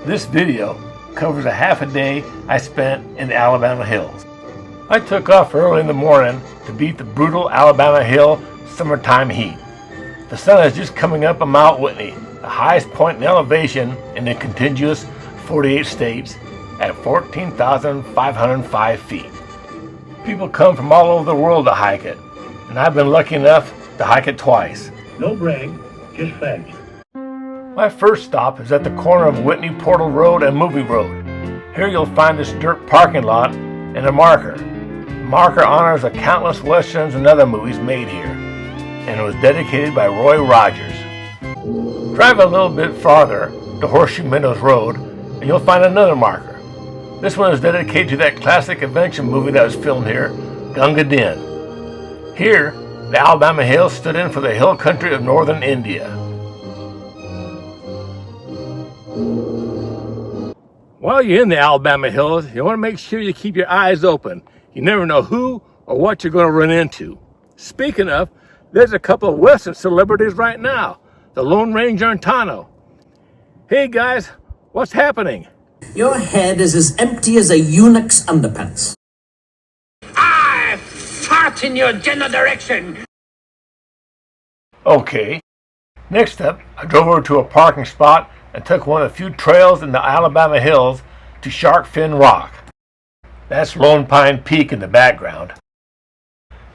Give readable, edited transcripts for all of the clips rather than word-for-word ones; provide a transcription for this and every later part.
This video covers a half a day I spent in the Alabama hills. I took off early in the morning to beat the brutal Alabama hill summertime heat. The sun is just coming up on Mount Whitney, the highest point in elevation in the contiguous 48 states at 14,505 feet. People come from all over the world to hike it, and I've been lucky enough to hike it twice. No brag, just facts. My first stop is at the corner of Whitney Portal Road and Movie Road. Here you'll find this dirt parking lot and a marker. The marker honors the countless westerns and other movies made here, and it was dedicated by Roy Rogers. Drive a little bit farther to Horseshoe Meadows Road, and you'll find another marker. This one is dedicated to that classic adventure movie that was filmed here, Gunga Din. Here, the Alabama Hills stood in for the hill country of northern India. While you're in the Alabama Hills, you want to make sure you keep your eyes open. You never know who or what you're going to run into. Speaking of, there's a couple of Western celebrities right now. The Lone Ranger and Tano. Hey guys, what's happening? Your head is as empty as a eunuch's underpants. I fart in your general direction. Okay. Next up, I drove over to a parking spot and took one of the few trails in the Alabama Hills to Shark Fin Rock. That's Lone Pine Peak in the background.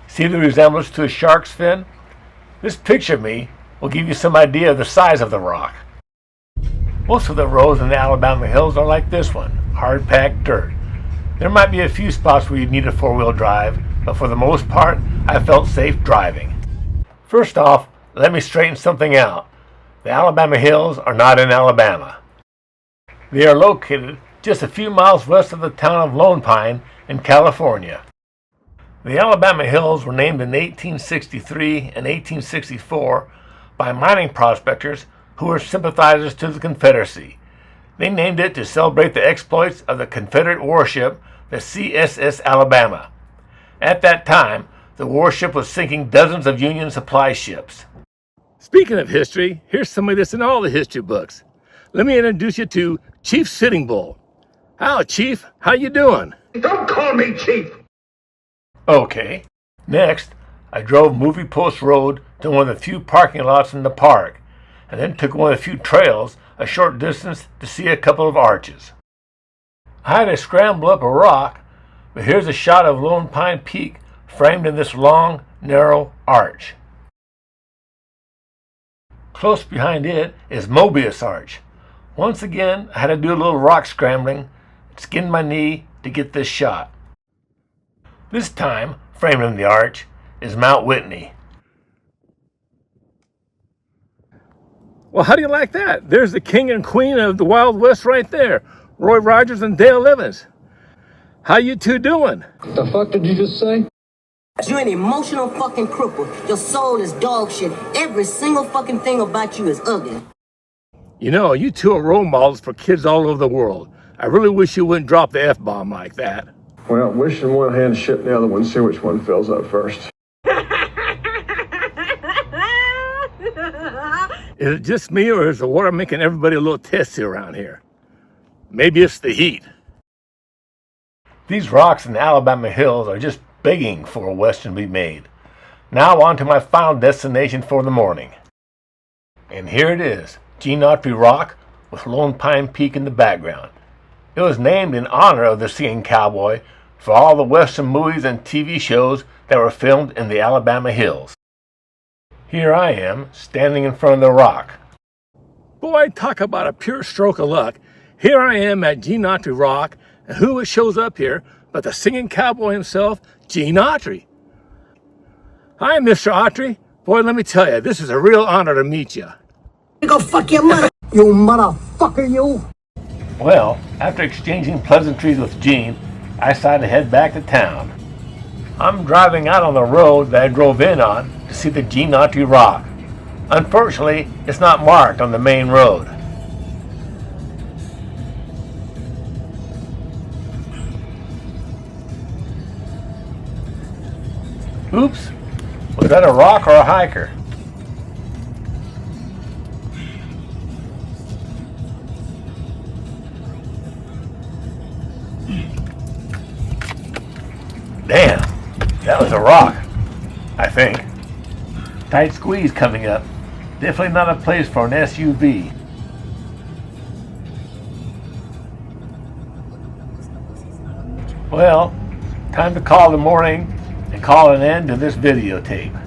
See the resemblance to a shark's fin? This picture of me will give you some idea of the size of the rock. Most of the roads in the Alabama Hills are like this one, hard-packed dirt. There might be a few spots where you need a four-wheel drive, but for the most part, I felt safe driving. First off, let me straighten something out. The Alabama Hills are not in Alabama. They are located just a few miles west of the town of Lone Pine in California. The Alabama Hills were named in 1863 and 1864 by mining prospectors who were sympathizers to the Confederacy. They named it to celebrate the exploits of the Confederate warship, the CSS Alabama. At that time, the warship was sinking dozens of Union supply ships. Speaking of history, here's somebody that's in all the history books. Let me introduce you to Chief Sitting Bull. How, Chief? How you doing? Don't call me Chief. Okay. Next, I drove Movie Post Road to one of the few parking lots in the park, and then took one of the few trails a short distance to see a couple of arches. I had to scramble up a rock, but here's a shot of Lone Pine Peak framed in this long, narrow arch. Close behind it is Mobius Arch. Once again, I had to do a little rock scrambling, skinned my knee to get this shot. This time, framed in the arch, is Mount Whitney. Well, how do you like that? There's the king and queen of the Wild West right there, Roy Rogers and Dale Evans. How you two doing? The fuck did you just say? You're an emotional fucking cripple. Your soul is dog shit. Every single fucking thing about you is ugly. You know, you two are role models for kids all over the world. I really wish you wouldn't drop the F-bomb like that. Well, wishing one hand shit in the other one, see which one fills up first. Is it just me, or is the water making everybody a little testy around here? Maybe it's the heat. These rocks in the Alabama Hills are just begging for a Western to be made. Now on to my final destination for the morning. And here it is, Gene Autry Rock with Lone Pine Peak in the background. It was named in honor of the singing cowboy for all the Western movies and TV shows that were filmed in the Alabama Hills. Here I am, standing in front of the rock. Boy, talk about a pure stroke of luck. Here I am at Gene Autry Rock, and who shows up here but the singing cowboy himself, Gene Autry. Hi, Mr. Autry. Boy, let me tell you, this is a real honor to meet you. Go fuck your mother, you motherfucker, you. Well, after exchanging pleasantries with Gene, I decided to head back to town. I'm driving out on the road that I drove in on to see the Gene Autry Rock. Unfortunately, it's not marked on the main road. Oops, was that a rock or a hiker? Damn, that was a rock, I think. Tight squeeze coming up. Definitely not a place for an SUV. Well, time to call the morning and call an end to this videotape.